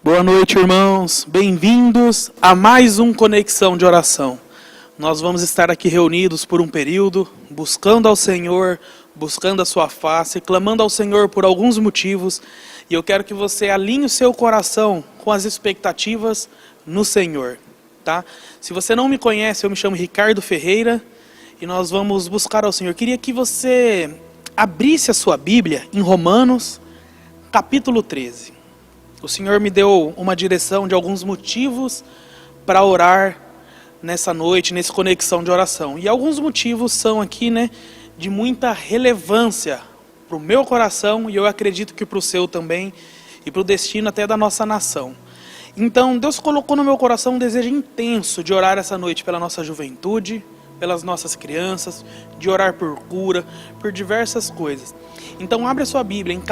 Boa noite, irmãos. Bem-vindos a mais um Conexão de Oração. Nós vamos estar aqui reunidos por um período, buscando ao Senhor, buscando a sua face, clamando ao Senhor por alguns motivos. E eu quero que você alinhe o seu coração com as expectativas no Senhor, tá? Se você não me conhece, eu me chamo Ricardo Ferreira e nós vamos buscar ao Senhor. Queria que você abrisse a sua Bíblia em Romanos, capítulo 13. O Senhor me deu uma direção de alguns motivos para orar nessa noite, nessa conexão de oração. E alguns motivos são aqui, de muita relevância para o meu coração e eu acredito que para o seu também e para o destino até da nossa nação. Então, Deus colocou no meu coração um desejo intenso de orar essa noite pela nossa juventude, pelas nossas crianças, de orar por cura, por diversas coisas. Então abre a sua Bíblia em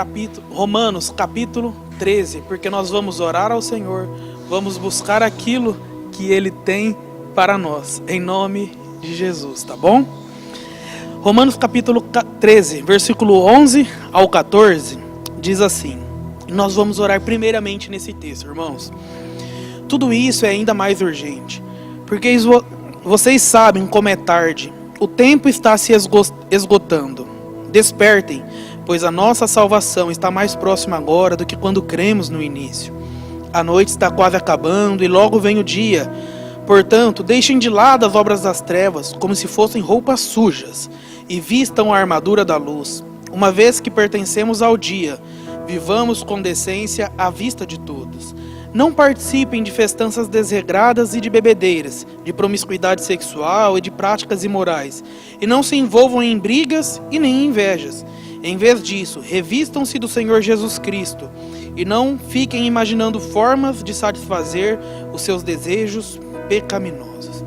Romanos capítulo 13, porque nós vamos orar ao Senhor, vamos buscar aquilo que Ele tem para nós, em nome de Jesus, tá bom? Romanos capítulo 13, versículo 11 ao 14, diz assim, nós vamos orar primeiramente nesse texto, irmãos. Tudo isso é ainda mais urgente, porque vocês sabem como é tarde, o tempo está se esgotando. Despertem, pois a nossa salvação está mais próxima agora do que quando cremos no início. A noite está quase acabando e logo vem o dia. Portanto, deixem de lado as obras das trevas, como se fossem roupas sujas, e vistam a armadura da luz. Uma vez que pertencemos ao dia, vivamos com decência à vista de todos. Não participem de festanças desregradas e de bebedeiras, de promiscuidade sexual e de práticas imorais, e não se envolvam em brigas e nem em invejas. Em vez disso, revistam-se do Senhor Jesus Cristo, e não fiquem imaginando formas de satisfazer os seus desejos pecaminosos.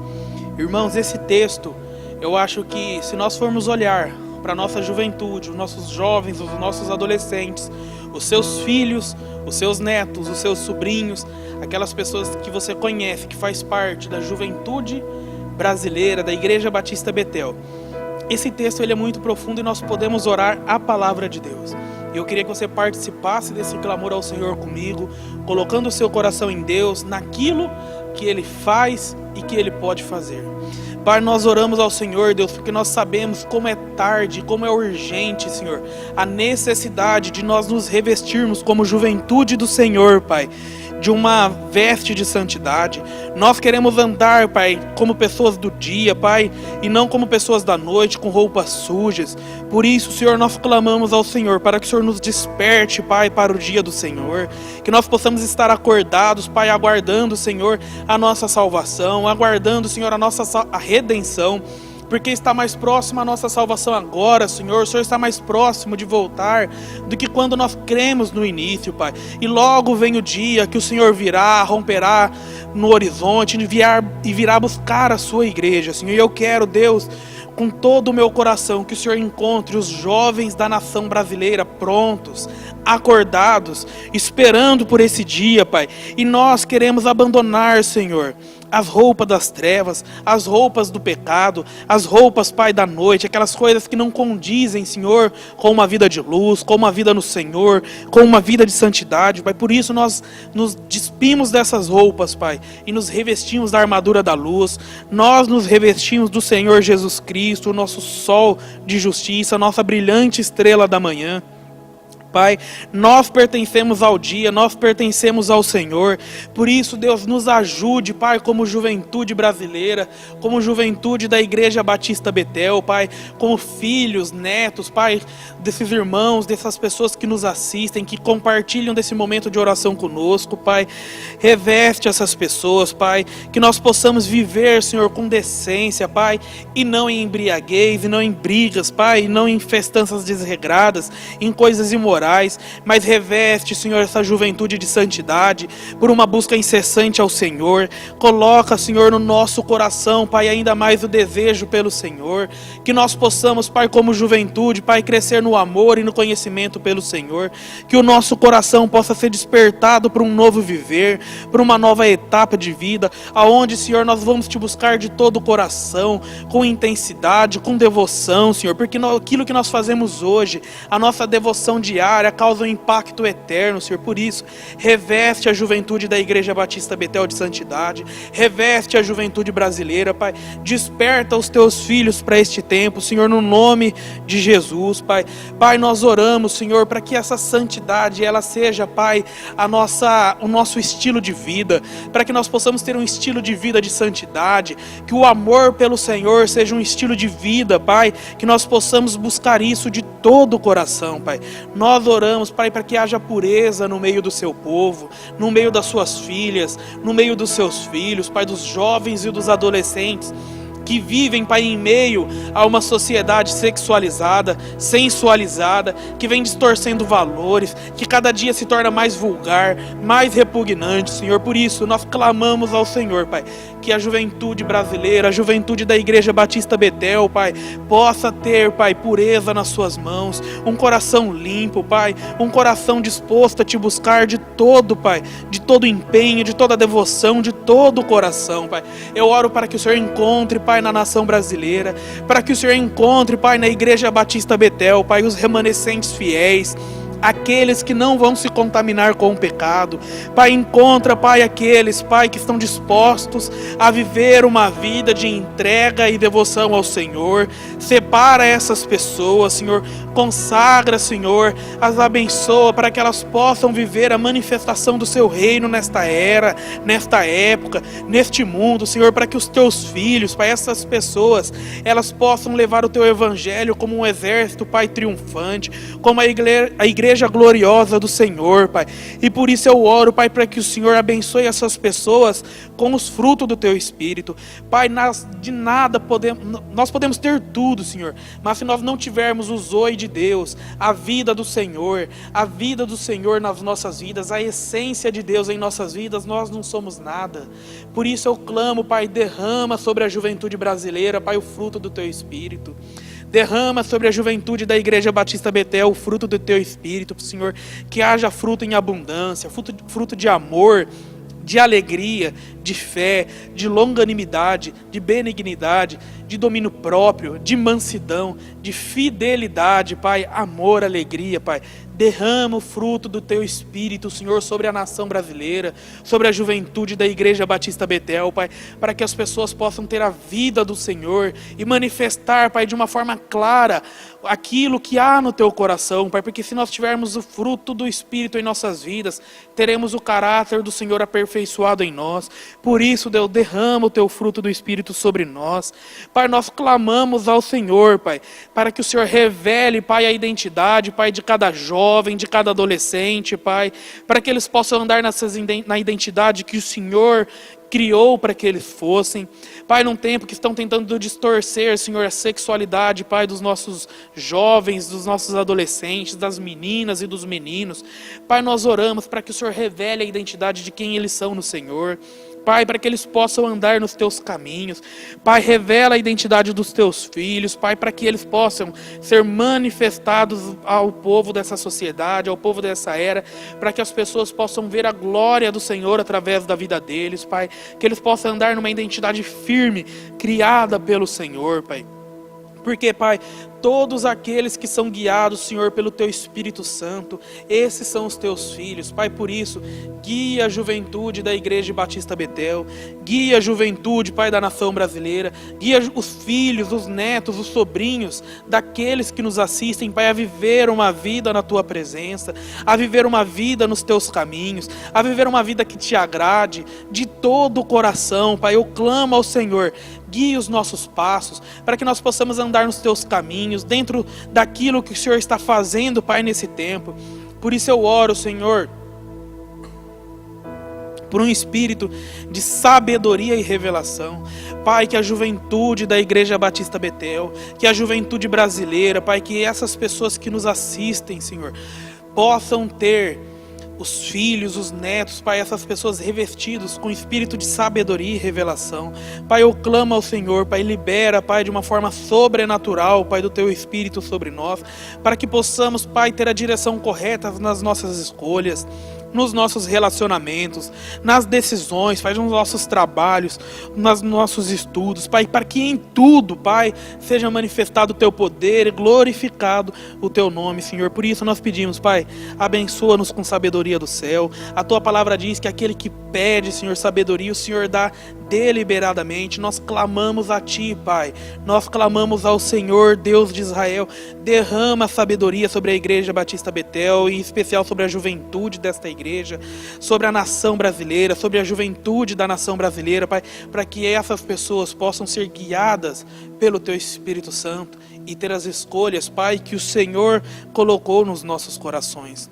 Irmãos, esse texto, eu acho que se nós formos olhar para a nossa juventude, os nossos jovens, os nossos adolescentes, os seus filhos, os seus netos, os seus sobrinhos, aquelas pessoas que você conhece, que faz parte da juventude brasileira, da Igreja Batista Betel. Esse texto ele é muito profundo e nós podemos orar a palavra de Deus. Eu queria que você participasse desse clamor ao Senhor comigo, colocando o seu coração em Deus, naquilo que Ele faz e que Ele pode fazer. Pai, nós oramos ao Senhor, Deus, porque nós sabemos como é tarde, como é urgente, Senhor, a necessidade de nós nos revestirmos como juventude do Senhor, Pai, de uma veste de santidade. Nós queremos andar, Pai, como pessoas do dia, Pai, e não como pessoas da noite, com roupas sujas. Por isso, Senhor, nós clamamos ao Senhor, para que o Senhor nos desperte, Pai, para o dia do Senhor, que nós possamos estar acordados, Pai, aguardando, Senhor, a nossa salvação, aguardando, Senhor, a redenção, porque está mais próxima a nossa salvação agora, Senhor. O Senhor está mais próximo de voltar do que quando nós cremos no início, Pai. E logo vem o dia que o Senhor virá, romperá no horizonte e virá buscar a sua igreja, Senhor. E eu quero, Deus, com todo o meu coração, que o Senhor encontre os jovens da nação brasileira prontos, acordados, esperando por esse dia, Pai. E nós queremos abandonar, Senhor, as roupas das trevas, as roupas do pecado, as roupas, Pai, da noite, aquelas coisas que não condizem, Senhor, com uma vida de luz, com uma vida no Senhor, com uma vida de santidade, Pai. Por isso nós nos despimos dessas roupas, Pai, e nos revestimos da armadura da luz. Nós nos revestimos do Senhor Jesus Cristo, o nosso sol de justiça, a nossa brilhante estrela da manhã. Pai, nós pertencemos ao dia, nós pertencemos ao Senhor. Por isso, Deus, nos ajude, Pai, como juventude brasileira, como juventude da Igreja Batista Betel, Pai, como filhos, netos, Pai, desses irmãos, dessas pessoas que nos assistem, que compartilham desse momento de oração conosco, Pai. Reveste essas pessoas, Pai, que nós possamos viver, Senhor, com decência, Pai, e não em embriaguez, e não em brigas, Pai, e não em festanças desregradas, em coisas imorais, mas reveste, Senhor, essa juventude de santidade, por uma busca incessante ao Senhor. Coloca, Senhor, no nosso coração, Pai, ainda mais o desejo pelo Senhor, que nós possamos, Pai, como juventude, Pai, crescer no amor e no conhecimento pelo Senhor, que o nosso coração possa ser despertado para um novo viver, para uma nova etapa de vida, aonde, Senhor, nós vamos Te buscar de todo o coração, com intensidade, com devoção, Senhor, porque aquilo que nós fazemos hoje, a nossa devoção diária, diária, causa um impacto eterno, Senhor. Por isso, reveste a juventude da Igreja Batista Betel de santidade, reveste a juventude brasileira, Pai. Desperta os teus filhos para este tempo, Senhor, no nome de Jesus, Pai. Pai, nós oramos, Senhor, para que essa santidade, ela seja, Pai, o nosso estilo de vida, para que nós possamos ter um estilo de vida de santidade, que o amor pelo Senhor seja um estilo de vida, Pai, que nós possamos buscar isso de todo o coração, Pai. Nós oramos, Pai, para que haja pureza no meio do seu povo, no meio das suas filhas, no meio dos seus filhos, Pai, dos jovens e dos adolescentes que vivem, Pai, em meio a uma sociedade sexualizada, sensualizada, que vem distorcendo valores, que cada dia se torna mais vulgar, mais repugnante, Senhor. Por isso, nós clamamos ao Senhor, Pai, que a juventude brasileira, a juventude da Igreja Batista Betel, Pai, possa ter, Pai, pureza nas suas mãos, um coração limpo, Pai, um coração disposto a te buscar de todo, Pai, de todo empenho, de toda devoção, de todo o coração, Pai. Eu oro para que o Senhor encontre, Pai, na nação brasileira, para que o Senhor encontre, Pai, na Igreja Batista Betel, Pai, os remanescentes fiéis, aqueles que não vão se contaminar com o pecado. Pai, encontra, Pai, aqueles, Pai, que estão dispostos a viver uma vida de entrega e devoção ao Senhor. Separa essas pessoas, Senhor, consagra, Senhor, as abençoa para que elas possam viver a manifestação do seu reino nesta era, nesta época, neste mundo, Senhor, para que os teus filhos, Pai, essas pessoas, elas possam levar o teu evangelho como um exército, Pai, triunfante, como a igreja gloriosa do Senhor, Pai. E por isso eu oro, Pai, para que o Senhor abençoe essas pessoas com os frutos do teu Espírito. Pai, nós podemos ter tudo, Senhor, mas se nós não tivermos o zoe de Deus, a vida do Senhor nas nossas vidas, a essência de Deus em nossas vidas, nós não somos nada. Por isso eu clamo, Pai, derrama sobre a juventude brasileira, Pai, o fruto do teu Espírito. Derrama sobre a juventude da Igreja Batista Betel o fruto do teu Espírito, Senhor, que haja fruto em abundância, fruto de amor, de alegria, de fé, de longanimidade, de benignidade, de domínio próprio, de mansidão, de fidelidade, Pai, amor, alegria, Pai. Derrama o fruto do teu Espírito, Senhor, sobre a nação brasileira, sobre a juventude da Igreja Batista Betel, Pai, para que as pessoas possam ter a vida do Senhor e manifestar, Pai, de uma forma clara aquilo que há no teu coração, Pai, porque se nós tivermos o fruto do Espírito em nossas vidas, teremos o caráter do Senhor aperfeiçoado em nós. Por isso, Deus, derrama o teu fruto do Espírito sobre nós. Pai, nós clamamos ao Senhor, Pai, para que o Senhor revele, Pai, a identidade, Pai, de cada jovem, de cada adolescente, Pai, para que eles possam andar na identidade que o Senhor criou para que eles fossem. Pai, num tempo que estão tentando distorcer, Senhor, a sexualidade, Pai, dos nossos jovens, dos nossos adolescentes, das meninas e dos meninos. Pai, nós oramos para que o Senhor revele a identidade de quem eles são no Senhor. Pai, para que eles possam andar nos teus caminhos. Pai, revela a identidade dos teus filhos, Pai, para que eles possam ser manifestados ao povo dessa sociedade, ao povo dessa era, para que as pessoas possam ver a glória do Senhor através da vida deles, Pai, que eles possam andar numa identidade firme, criada pelo Senhor, Pai. Porque, Pai, todos aqueles que são guiados, Senhor, pelo Teu Espírito Santo, esses são os Teus filhos. Pai, por isso, guia a juventude da Igreja Batista Betel, guia a juventude, Pai, da nação brasileira, guia os filhos, os netos, os sobrinhos daqueles que nos assistem, Pai, a viver uma vida na Tua presença, a viver uma vida nos Teus caminhos, a viver uma vida que Te agrade de todo o coração, Pai. Eu clamo ao Senhor, guie os nossos passos, para que nós possamos andar nos Teus caminhos, dentro daquilo que o Senhor está fazendo, Pai, nesse tempo. Por isso eu oro, Senhor, por um espírito de sabedoria e revelação. Pai, que a juventude da Igreja Batista Betel, que a juventude brasileira, Pai, que essas pessoas que nos assistem, Senhor, possam ter os filhos, os netos, Pai, essas pessoas revestidos com espírito de sabedoria e revelação. Pai, eu clamo ao Senhor, Pai, libera, Pai, de uma forma sobrenatural, Pai, do Teu Espírito sobre nós, para que possamos, Pai, ter a direção correta nas nossas escolhas, nos nossos relacionamentos, nas decisões, Pai, nos nossos trabalhos, nos nossos estudos, Pai, para que em tudo, Pai, seja manifestado o Teu poder e glorificado o Teu nome, Senhor. Por isso nós pedimos, Pai, abençoa-nos com sabedoria do céu. A Tua palavra diz que aquele que pede, Senhor, sabedoria, o Senhor dá deliberadamente. Nós clamamos a Ti, Pai. Nós clamamos ao Senhor, Deus de Israel. Derrama sabedoria sobre a Igreja Batista Betel, em especial sobre a juventude desta igreja, sobre a nação brasileira, sobre a juventude da nação brasileira, Pai, para que essas pessoas possam ser guiadas pelo Teu Espírito Santo e ter as escolhas, Pai, que o Senhor colocou nos nossos corações.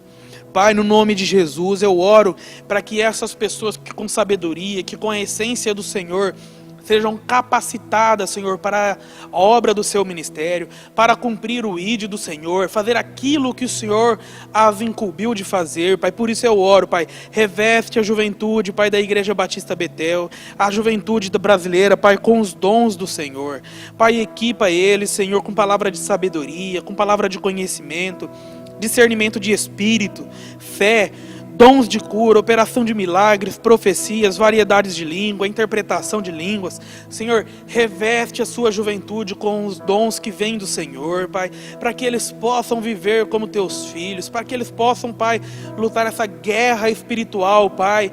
Pai, no nome de Jesus, eu oro para que essas pessoas que com sabedoria, que com a essência do Senhor, sejam capacitadas, Senhor, para a obra do Seu ministério, para cumprir o ID do Senhor, fazer aquilo que o Senhor as incumbiu de fazer, Pai. Por isso eu oro, Pai, reveste a juventude, Pai, da Igreja Batista Betel, a juventude brasileira, Pai, com os dons do Senhor. Pai, equipa eles, Senhor, com palavra de sabedoria, com palavra de conhecimento, discernimento de espírito, fé, dons de cura, operação de milagres, profecias, variedades de língua, interpretação de línguas. Senhor, reveste a sua juventude com os dons que vêm do Senhor, Pai, para que eles possam viver como Teus filhos, para que eles possam, Pai, lutar essa guerra espiritual, Pai,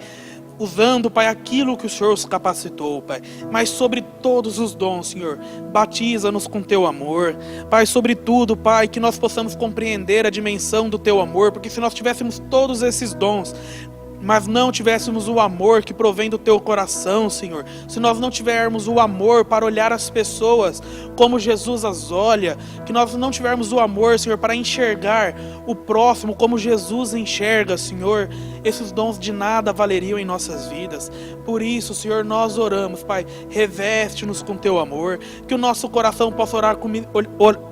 usando, Pai, aquilo que o Senhor os capacitou, Pai. Mas sobre todos os dons, Senhor, batiza-nos com Teu amor. Pai, sobre tudo, Pai, que nós possamos compreender a dimensão do Teu amor, porque se nós tivéssemos todos esses dons, mas não tivéssemos o amor que provém do Teu coração, Senhor, se nós não tivermos o amor para olhar as pessoas como Jesus as olha, que nós não tivermos o amor, Senhor, para enxergar o próximo como Jesus enxerga, Senhor, esses dons de nada valeriam em nossas vidas. Por isso, Senhor, nós oramos, Pai, reveste-nos com Teu amor, que o nosso coração possa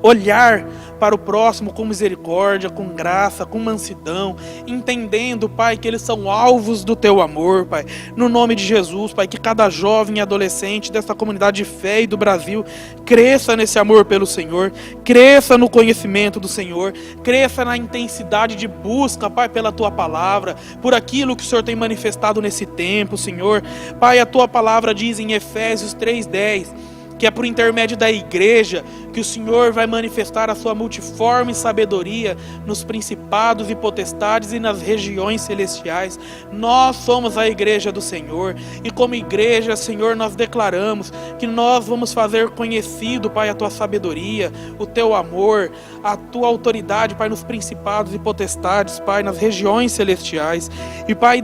olhar para o próximo com misericórdia, com graça, com mansidão, entendendo, Pai, que eles são alvos do Teu amor, Pai. No nome de Jesus, Pai, que cada jovem e adolescente desta comunidade de fé e do Brasil cresça nesse amor pelo Senhor, cresça no conhecimento do Senhor, cresça na intensidade de busca, Pai, pela Tua palavra, por aquilo que o Senhor tem manifestado nesse tempo, Senhor. Pai, a Tua palavra diz em Efésios 3:10, que é por intermédio da igreja que o Senhor vai manifestar a sua multiforme sabedoria nos principados e potestades e nas regiões celestiais. Nós somos a igreja do Senhor, e como igreja, Senhor, nós declaramos que nós vamos fazer conhecido, Pai, a Tua sabedoria, o Teu amor, a Tua autoridade, Pai, nos principados e potestades, Pai, nas regiões celestiais. E, Pai,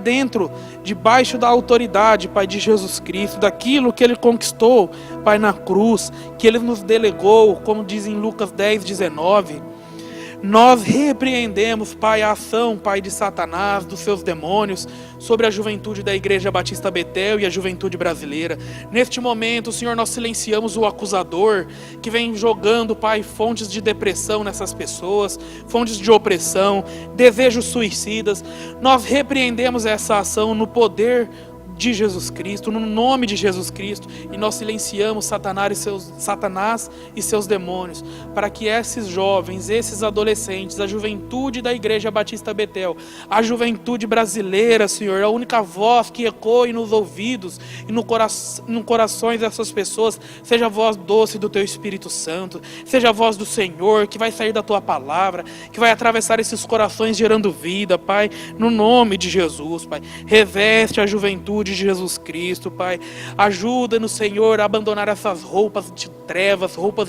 debaixo da autoridade, Pai, de Jesus Cristo, daquilo que Ele conquistou, Pai, na cruz, que Ele nos delegou, como diz em Lucas 10:19, nós repreendemos, Pai, a ação, Pai, de Satanás, dos seus demônios, sobre a juventude da Igreja Batista Betel e a juventude brasileira. Neste momento, Senhor, nós silenciamos o acusador, que vem jogando, Pai, fontes de depressão nessas pessoas, fontes de opressão, desejos suicidas. Nós repreendemos essa ação no poder de Jesus Cristo, no nome de Jesus Cristo, e nós silenciamos Satanás e seus demônios, para que esses jovens, esses adolescentes, a juventude da Igreja Batista Betel, a juventude brasileira, Senhor, a única voz que ecoe nos ouvidos e no corações dessas pessoas, seja a voz doce do Teu Espírito Santo, seja a voz do Senhor, que vai sair da Tua palavra, que vai atravessar esses corações gerando vida, Pai, no nome de Jesus, Pai. Reveste a juventude de Jesus Cristo, Pai. Ajuda-nos, Senhor, a abandonar essas roupas de trevas, roupas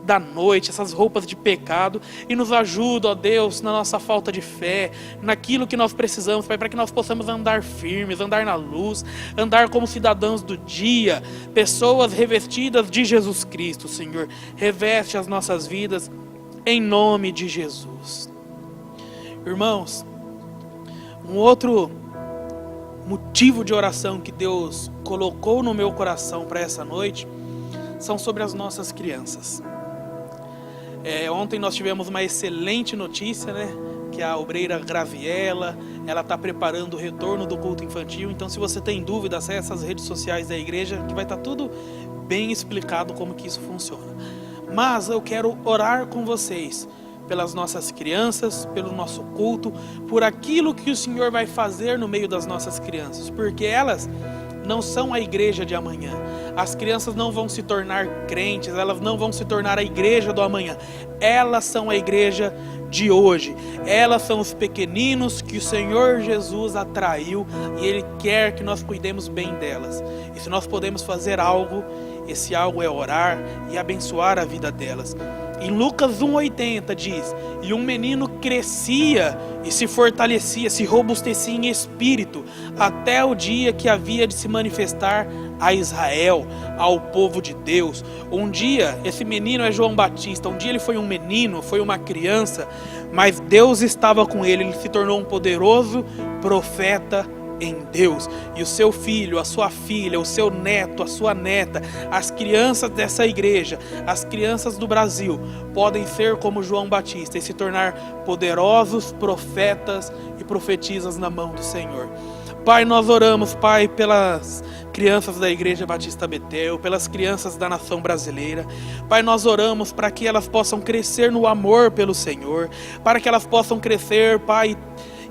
da noite, essas roupas de pecado, e nos ajuda, ó Deus, na nossa falta de fé, naquilo que nós precisamos, Pai, para que nós possamos andar firmes, andar na luz, andar como cidadãos do dia, pessoas revestidas de Jesus Cristo, Senhor. Reveste as nossas vidas, em nome de Jesus. Irmãos, um outro motivo de oração que Deus colocou no meu coração para essa noite são sobre as nossas crianças. Ontem nós tivemos uma excelente notícia, né? Que a obreira Graviela, ela está preparando o retorno do culto infantil. Então, se você tem dúvida, acesse as redes sociais da igreja, que vai estar tudo bem explicado como que isso funciona. Mas eu quero orar com vocês pelas nossas crianças, pelo nosso culto, por aquilo que o Senhor vai fazer no meio das nossas crianças, porque elas não são a igreja de amanhã. As crianças não vão se tornar crentes, elas não vão se tornar a igreja do amanhã. Elas são a igreja de hoje. Elas são os pequeninos que o Senhor Jesus atraiu e Ele quer que nós cuidemos bem delas. E se nós podemos fazer algo, esse algo é orar e abençoar a vida delas. Em Lucas 1,80 diz: e um menino crescia e se fortalecia, se robustecia em espírito, até o dia que havia de se manifestar a Israel, ao povo de Deus. Um dia, esse menino é João Batista, um dia ele foi um menino, foi uma criança, mas Deus estava com ele, ele se tornou um poderoso profeta em Deus, e o seu filho, a sua filha, o seu neto, a sua neta, as crianças dessa igreja, as crianças do Brasil, podem ser como João Batista e se tornar poderosos profetas e profetisas na mão do Senhor. Pai, nós oramos, Pai, pelas crianças da Igreja Batista Betel, pelas crianças da nação brasileira. Pai, nós oramos para que elas possam crescer no amor pelo Senhor, para que elas possam crescer, Pai,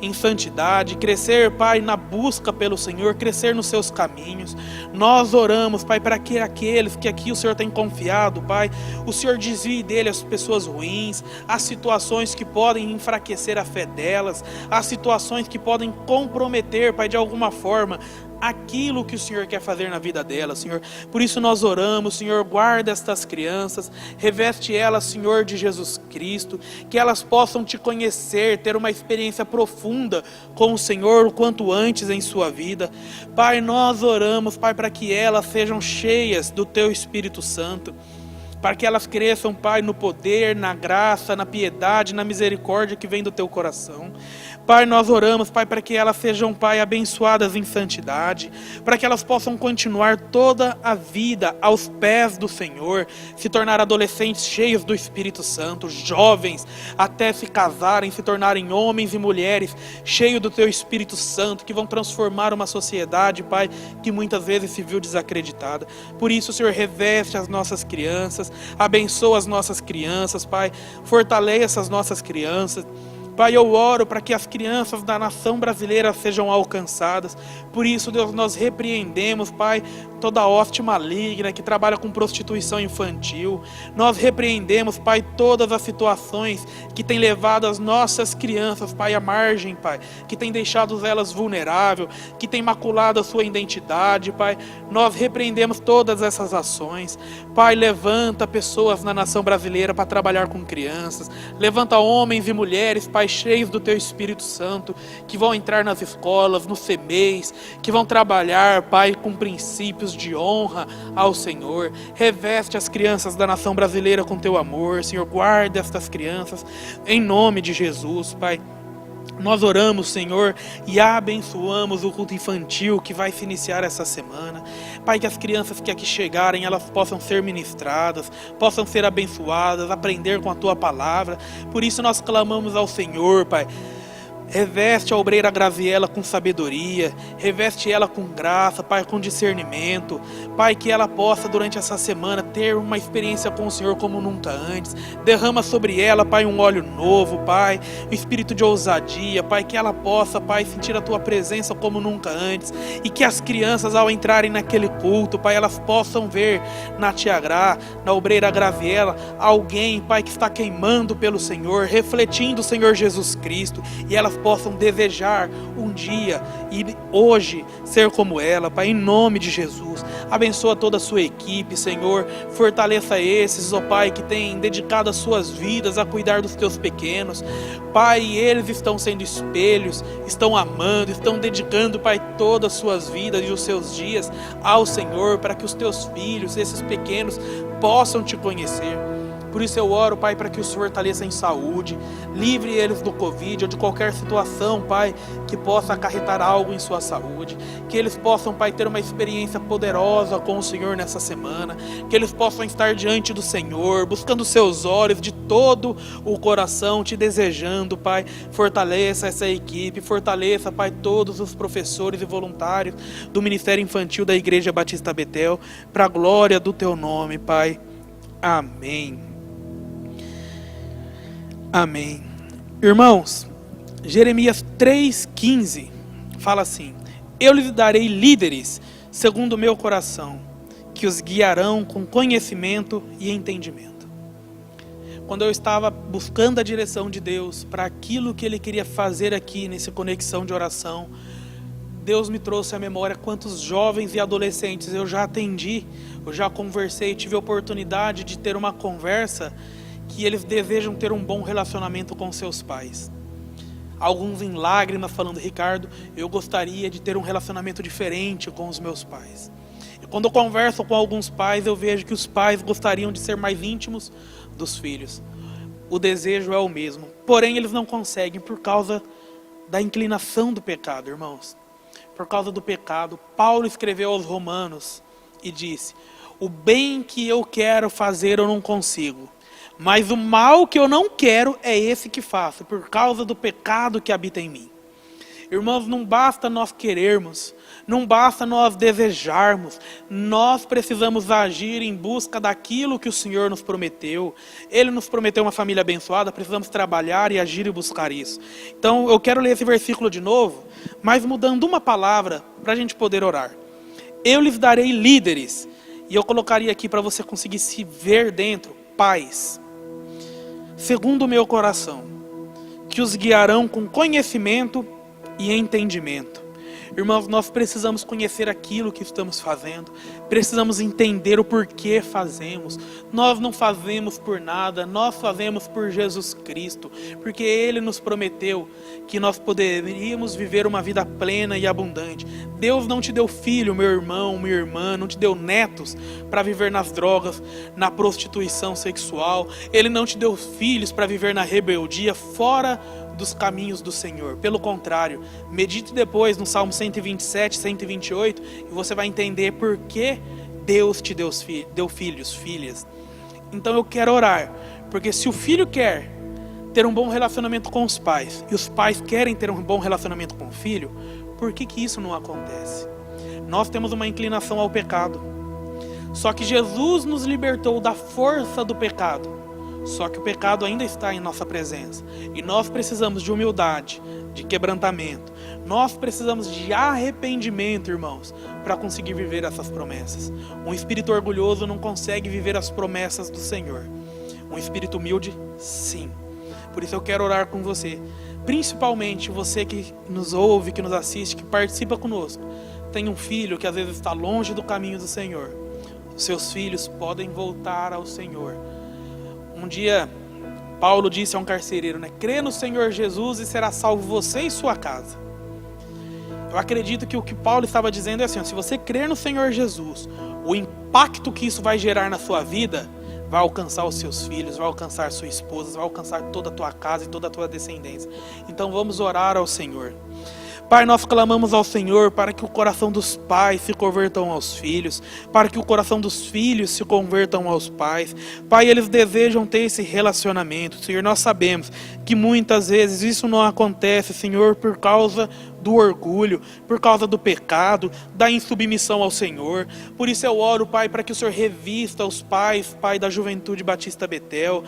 em santidade, crescer, Pai, na busca pelo Senhor, crescer nos seus caminhos. Nós oramos, Pai, para que aqueles que aqui o Senhor tem confiado, Pai, o Senhor desvie dele as pessoas ruins, as situações que podem enfraquecer a fé delas, as situações que podem comprometer, Pai, de alguma forma, aquilo que o Senhor quer fazer na vida delas, Senhor. Por isso nós oramos, Senhor, guarda estas crianças, reveste elas, Senhor, de Jesus Cristo, que elas possam te conhecer, ter uma experiência profunda com o Senhor o quanto antes em sua vida. Pai, nós oramos, Pai, para que elas sejam cheias do Teu Espírito Santo, para que elas cresçam, Pai, no poder, na graça, na piedade, na misericórdia que vem do Teu coração. Pai, nós oramos, Pai, para que elas sejam, Pai, abençoadas em santidade, para que elas possam continuar toda a vida aos pés do Senhor, se tornar adolescentes cheios do Espírito Santo, jovens, até se casarem, se tornarem homens e mulheres cheios do Teu Espírito Santo, que vão transformar uma sociedade, Pai, que muitas vezes se viu desacreditada. Por isso, Senhor, reveste as nossas crianças, abençoa as nossas crianças, Pai, fortaleça as nossas crianças. Pai, eu oro para que as crianças da nação brasileira sejam alcançadas. Por isso, Deus, nós repreendemos, Pai, toda hoste maligna que trabalha com prostituição infantil. Nós repreendemos, Pai, todas as situações que têm levado as nossas crianças, Pai, à margem, Pai, que têm deixado elas vulneráveis, que têm maculado a sua identidade, Pai. Nós repreendemos todas essas ações. Pai, levanta pessoas na nação brasileira para trabalhar com crianças. Levanta homens e mulheres, Pai, cheios do Teu Espírito Santo, que vão entrar nas escolas, nos CMEs, que vão trabalhar, Pai, com princípios de honra ao Senhor. Reveste as crianças da nação brasileira com Teu amor, Senhor, guarda estas crianças, em nome de Jesus, Pai. Nós oramos, Senhor, e abençoamos o culto infantil que vai se iniciar essa semana. Pai, que as crianças que aqui chegarem, elas possam ser ministradas, possam ser abençoadas, aprender com a Tua palavra. Por isso nós clamamos ao Senhor, Pai. Reveste a obreira Graziela com sabedoria, reveste ela com graça, Pai, com discernimento. Pai, que ela possa durante essa semana ter uma experiência com o Senhor como nunca antes. Derrama sobre ela, Pai, um óleo novo, Pai, um espírito de ousadia, Pai, que ela possa, Pai, sentir a Tua presença como nunca antes. E que as crianças, ao entrarem naquele culto, Pai, elas possam ver na Tia Gra, na obreira Graziela, alguém, Pai, que está queimando pelo Senhor, refletindo o Senhor Jesus Cristo, e elas possam desejar um dia e hoje ser como ela, Pai, em nome de Jesus. Abençoa toda a sua equipe, Senhor, fortaleça esses, ó Pai, que têm dedicado as suas vidas a cuidar dos Teus pequenos, Pai, eles estão sendo espelhos, estão amando, estão dedicando, Pai, todas as suas vidas e os seus dias ao Senhor, para que os Teus filhos, esses pequenos, possam Te conhecer. Por isso eu oro, Pai, para que o Senhor fortaleça em saúde, livre eles do Covid ou de qualquer situação, Pai, que possa acarretar algo em sua saúde. Que eles possam, Pai, ter uma experiência poderosa com o Senhor nessa semana. Que eles possam estar diante do Senhor, buscando os Seus olhos de todo o coração, Te desejando, Pai. Fortaleça essa equipe, fortaleça, Pai, todos os professores e voluntários do Ministério Infantil da Igreja Batista Betel, para a glória do Teu nome, Pai. Amém. Amém. Irmãos, Jeremias 3,15 fala assim: eu lhes darei líderes segundo o meu coração, que os guiarão com conhecimento e entendimento. Quando eu estava buscando a direção de Deus para aquilo que Ele queria fazer aqui nessa conexão de oração, Deus me trouxe à memória quantos jovens e adolescentes eu já atendi, eu já conversei, tive a oportunidade de ter uma conversa que eles desejam ter um bom relacionamento com seus pais. Alguns em lágrimas falando: Ricardo, eu gostaria de ter um relacionamento diferente com os meus pais. E quando eu converso com alguns pais, eu vejo que os pais gostariam de ser mais íntimos dos filhos. O desejo é o mesmo, porém eles não conseguem por causa da inclinação do pecado, irmãos. Por causa do pecado, Paulo escreveu aos Romanos e disse: o bem que eu quero fazer eu não consigo, mas o mal que eu não quero é esse que faço, por causa do pecado que habita em mim. Irmãos, não basta nós querermos, não basta nós desejarmos, nós precisamos agir em busca daquilo que o Senhor nos prometeu. Ele nos prometeu uma família abençoada, precisamos trabalhar e agir e buscar isso. Então eu quero ler esse versículo de novo, mas mudando uma palavra para a gente poder orar. Eu lhes darei líderes, e eu colocaria aqui para você conseguir se ver dentro, pais, segundo o meu coração, que os guiarão com conhecimento e entendimento. Irmãos, nós precisamos conhecer aquilo que estamos fazendo, precisamos entender o porquê fazemos. Nós não fazemos por nada, nós fazemos por Jesus Cristo, porque Ele nos prometeu que nós poderíamos viver uma vida plena e abundante. Deus não te deu filho, meu irmão, minha irmã, não te deu netos para viver nas drogas, na prostituição sexual. Ele não te deu filhos para viver na rebeldia, fora dos caminhos do Senhor. Pelo contrário, medite depois no Salmo 127, 128, e você vai entender por que Deus te deu filhos, filhas. Então eu quero orar, porque se o filho quer ter um bom relacionamento com os pais, e os pais querem ter um bom relacionamento com o filho, por que isso não acontece? Nós temos uma inclinação ao pecado. Só que Jesus nos libertou da força do pecado. Só que o pecado ainda está em nossa presença. E nós precisamos de humildade, de quebrantamento. Nós precisamos de arrependimento, irmãos, para conseguir viver essas promessas. Um espírito orgulhoso não consegue viver as promessas do Senhor. Um espírito humilde, sim. Por isso eu quero orar com você. Principalmente você que nos ouve, que nos assiste, que participa conosco. Tem um filho que às vezes está longe do caminho do Senhor. Os seus filhos podem voltar ao Senhor. Um dia, Paulo disse a um carcereiro, crê no Senhor Jesus e será salvo você e sua casa. Eu acredito que o que Paulo estava dizendo é assim: se você crer no Senhor Jesus, o impacto que isso vai gerar na sua vida vai alcançar os seus filhos, vai alcançar sua esposa, vai alcançar toda a tua casa e toda a tua descendência. Então vamos orar ao Senhor. Pai, nós clamamos ao Senhor para que o coração dos pais se convertam aos filhos, para que o coração dos filhos se convertam aos pais. Pai, eles desejam ter esse relacionamento. Senhor, nós sabemos que muitas vezes isso não acontece, Senhor, por causa do orgulho, por causa do pecado, da insubmissão ao Senhor. Por isso eu oro, Pai, para que o Senhor revista os pais, Pai, da Juventude Batista Betel,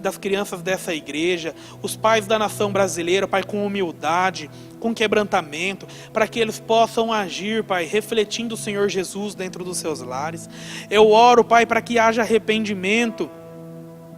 das crianças dessa igreja, os pais da nação brasileira, Pai, com humildade, com quebrantamento, para que eles possam agir, Pai, refletindo o Senhor Jesus dentro dos seus lares. Eu oro, Pai, para que haja arrependimento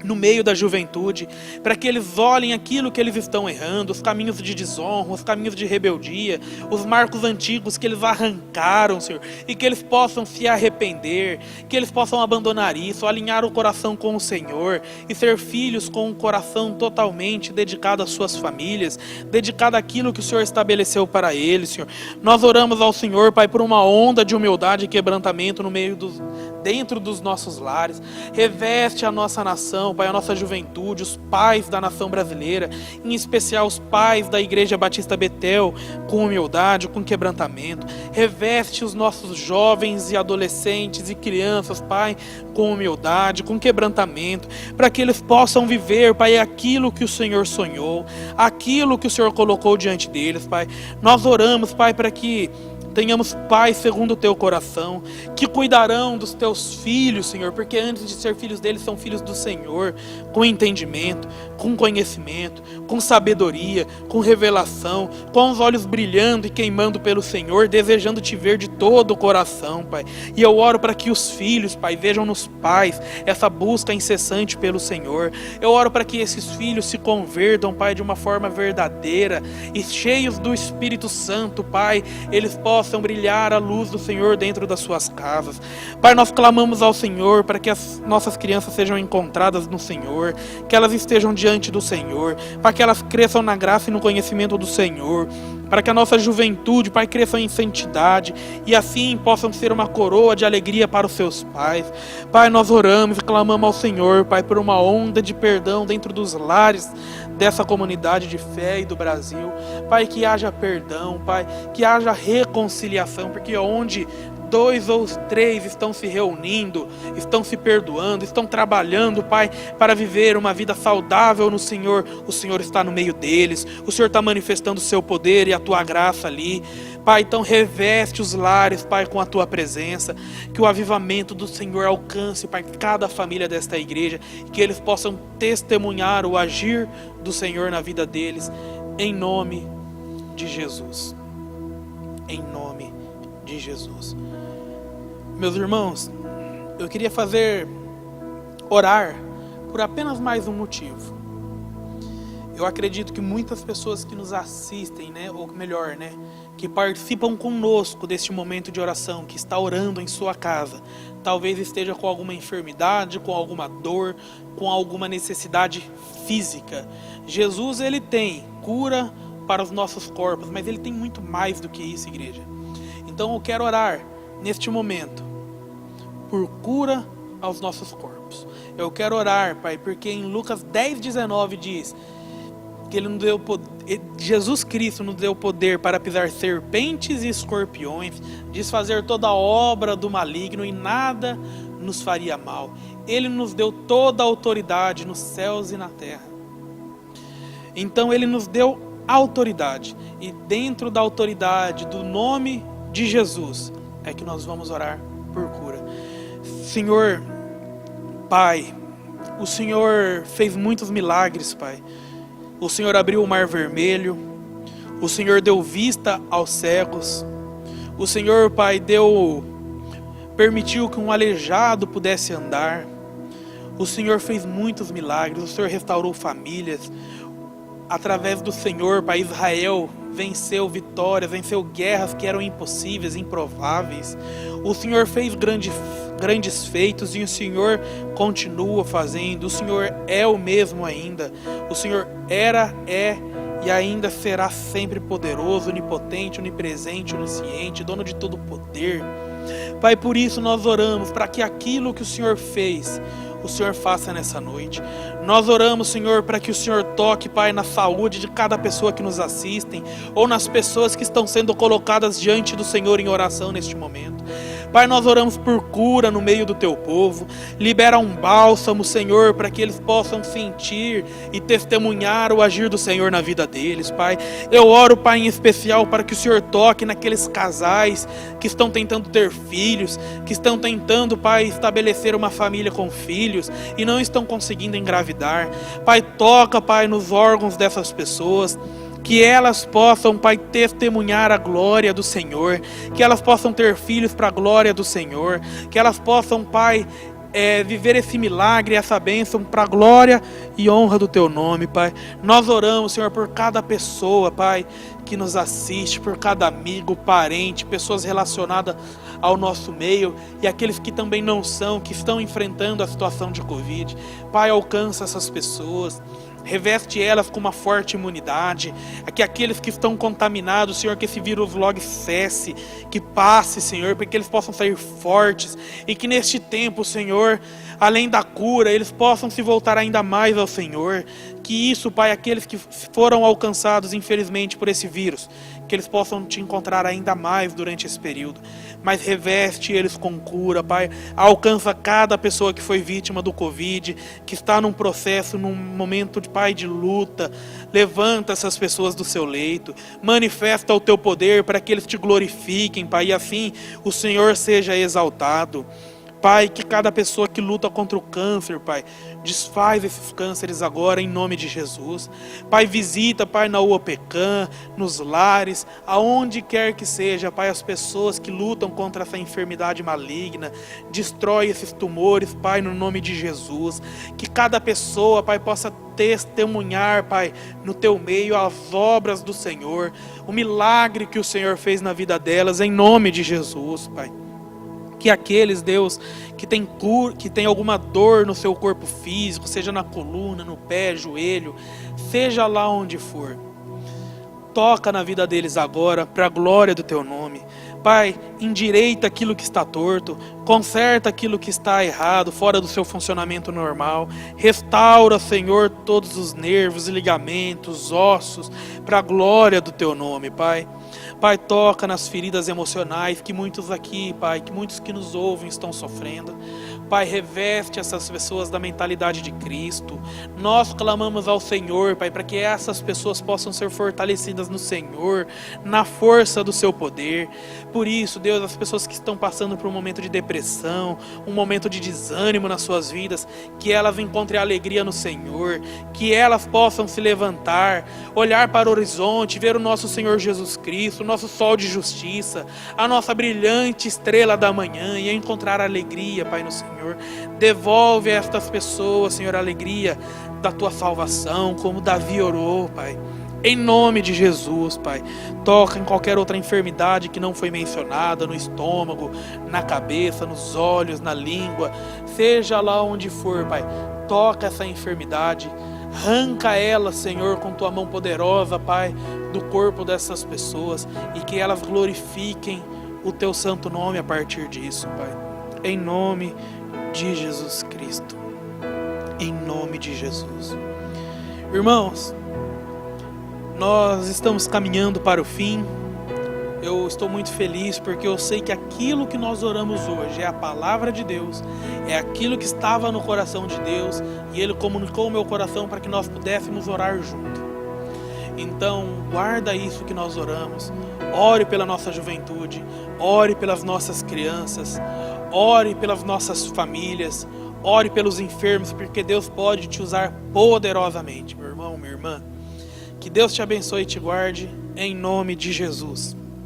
no meio da juventude, para que eles olhem aquilo que eles estão errando, os caminhos de desonra, os caminhos de rebeldia, os marcos antigos que eles arrancaram, Senhor, e que eles possam se arrepender, que eles possam abandonar isso, alinhar o coração com o Senhor, e ser filhos com um coração totalmente dedicado às suas famílias, dedicado àquilo que o Senhor estabeleceu para eles, Senhor. Nós oramos ao Senhor, Pai, por uma onda de humildade e quebrantamento dentro dos nossos lares. Reveste a nossa nação, Pai, a nossa juventude, os pais da nação brasileira, em especial os pais da Igreja Batista Betel, com humildade, com quebrantamento. Reveste os nossos jovens e adolescentes e crianças, Pai, com humildade, com quebrantamento, para que eles possam viver, Pai, aquilo que o Senhor sonhou, aquilo que o Senhor colocou diante deles, Pai. Nós oramos, Pai, para que tenhamos pais segundo o teu coração, que cuidarão dos teus filhos, Senhor, porque antes de ser filhos deles, são filhos do Senhor, com entendimento, com conhecimento, com sabedoria, com revelação, com os olhos brilhando e queimando pelo Senhor, desejando te ver de todo o coração, Pai. E eu oro para que os filhos, Pai, vejam nos pais essa busca incessante pelo Senhor. Eu oro para que esses filhos se convertam, Pai, de uma forma verdadeira e cheios do Espírito Santo, Pai, eles possam brilhar a luz do Senhor dentro das suas casas. Pai, nós clamamos ao Senhor para que as nossas crianças sejam encontradas no Senhor, que elas estejam diante do Senhor, para que elas cresçam na graça e no conhecimento do Senhor, para que a nossa juventude, Pai, cresça em santidade e assim possam ser uma coroa de alegria para os seus pais. Pai, nós oramos e clamamos ao Senhor, Pai, por uma onda de perdão dentro dos lares dessa comunidade de fé e do Brasil. Pai, que haja perdão, Pai, que haja reconciliação, porque onde 2 ou 3 estão se reunindo, estão se perdoando, estão trabalhando, Pai, para viver uma vida saudável no Senhor, o Senhor está no meio deles, o Senhor está manifestando o seu poder e a tua graça ali. Pai, então reveste os lares, Pai, com a tua presença, que o avivamento do Senhor alcance, Pai, cada família desta igreja, que eles possam testemunhar o agir do Senhor na vida deles, em nome de Jesus. Em nome de Jesus. Meus irmãos, eu queria orar por apenas mais um motivo. Eu acredito que muitas pessoas que nos assistem, ou melhor, que participam conosco deste momento de oração, que está orando em sua casa, talvez esteja com alguma enfermidade, com alguma dor, com alguma necessidade física. Jesus, ele tem cura para os nossos corpos, mas ele tem muito mais do que isso, igreja. Então eu quero orar neste momento por cura aos nossos corpos. Eu quero orar, Pai, porque em Lucas 10:19 diz que ele nos deu poder, Jesus Cristo nos deu poder para pisar serpentes e escorpiões, desfazer toda a obra do maligno e nada nos faria mal. Ele nos deu toda a autoridade nos céus e na terra. Então ele nos deu autoridade, e dentro da autoridade do nome de Jesus é que nós vamos orar por cura. Senhor, Pai, o Senhor fez muitos milagres, Pai. O Senhor abriu o mar vermelho, o Senhor deu vista aos cegos, o Senhor, Pai, permitiu que um aleijado pudesse andar. O Senhor fez muitos milagres, o Senhor restaurou famílias. Através do Senhor, Pai, Israel venceu vitórias, venceu guerras que eram impossíveis, improváveis. O Senhor fez grandes feitos e o Senhor continua fazendo. O Senhor é o mesmo ainda. O Senhor era, é e ainda será sempre poderoso, onipotente, onipresente, onisciente, dono de todo poder. Pai, por isso nós oramos para que aquilo que o Senhor fez, o Senhor faça nessa noite. Nós oramos, Senhor, para que o Senhor toque, Pai, na saúde de cada pessoa que nos assistem, ou nas pessoas que estão sendo colocadas diante do Senhor em oração neste momento. Pai, nós oramos por cura no meio do teu povo. Libera um bálsamo, Senhor, para que eles possam sentir e testemunhar o agir do Senhor na vida deles, Pai. Eu oro, Pai, em especial para que o Senhor toque naqueles casais que estão tentando ter filhos, que estão tentando, Pai, estabelecer uma família com filhos e não estão conseguindo engravidar. Pai, toca, Pai, nos órgãos dessas pessoas, que elas possam, Pai, testemunhar a glória do Senhor, que elas possam ter filhos para a glória do Senhor, que elas possam, Pai, viver esse milagre, essa bênção para a glória e honra do Teu nome, Pai. Nós oramos, Senhor, por cada pessoa, Pai, que nos assiste, por cada amigo, parente, pessoas relacionadas ao nosso meio e aqueles que também não são, que estão enfrentando a situação de Covid. Pai, alcança essas pessoas. Reveste elas com uma forte imunidade, que aqueles que estão contaminados, Senhor, que esse vírus logo cesse, que passe, Senhor, para que eles possam sair fortes e que neste tempo, Senhor, além da cura, eles possam se voltar ainda mais ao Senhor. Que isso, Pai, aqueles que foram alcançados, infelizmente, por esse vírus, que eles possam te encontrar ainda mais durante esse período. Mas reveste eles com cura, Pai. Alcança cada pessoa que foi vítima do Covid, que está num processo, num momento de, Pai, de luta. Levanta essas pessoas do seu leito. Manifesta o teu poder para que eles te glorifiquem, Pai, e assim o Senhor seja exaltado. Pai, que cada pessoa que luta contra o câncer, Pai, desfaz esses cânceres agora em nome de Jesus. Pai, visita, Pai, na UOPECAM, nos lares, aonde quer que seja, Pai, as pessoas que lutam contra essa enfermidade maligna, destrói esses tumores, Pai, no nome de Jesus. Que cada pessoa, Pai, possa testemunhar, Pai, no teu meio as obras do Senhor, o milagre que o Senhor fez na vida delas, em nome de Jesus, Pai. Que aqueles, Deus, que tem alguma dor no seu corpo físico, seja na coluna, no pé, joelho, seja lá onde for, toca na vida deles agora, para a glória do teu nome. Pai, endireita aquilo que está torto, conserta aquilo que está errado, fora do seu funcionamento normal. Restaura, Senhor, todos os nervos, ligamentos, ossos, para a glória do teu nome, Pai. Pai, toca nas feridas emocionais que muitos aqui, Pai, que muitos que nos ouvem estão sofrendo. Pai, reveste essas pessoas da mentalidade de Cristo. Nós clamamos ao Senhor, Pai, para que essas pessoas possam ser fortalecidas no Senhor, na força do seu poder. Por isso, Deus, as pessoas que estão passando por um momento de depressão, um momento de desânimo nas suas vidas, que elas encontrem alegria no Senhor, que elas possam se levantar, olhar para o horizonte, ver o nosso Senhor Jesus Cristo, o nosso sol de justiça, a nossa brilhante estrela da manhã, e encontrar alegria, Pai, no Senhor. Devolve a estas pessoas, Senhor, a alegria da tua salvação, como Davi orou, Pai. Em nome de Jesus, Pai. Toca em qualquer outra enfermidade que não foi mencionada, no estômago, na cabeça, nos olhos, na língua, seja lá onde for, Pai. Toca essa enfermidade, arranca ela, Senhor, com tua mão poderosa, Pai, do corpo dessas pessoas, e que elas glorifiquem o teu santo nome a partir disso, Pai. Em nome de Jesus Cristo. Em nome de Jesus. Irmãos, nós estamos caminhando para o fim. Eu estou muito feliz porque eu sei que aquilo que nós oramos hoje é a palavra de Deus, é aquilo que estava no coração de Deus, e Ele comunicou ao meu coração para que nós pudéssemos orar junto. Então, guarda isso que nós oramos. Ore pela nossa juventude, ore pelas nossas crianças, ore pelas nossas famílias, ore pelos enfermos, porque Deus pode te usar poderosamente, meu irmão, minha irmã. Que Deus te abençoe e te guarde, em nome de Jesus.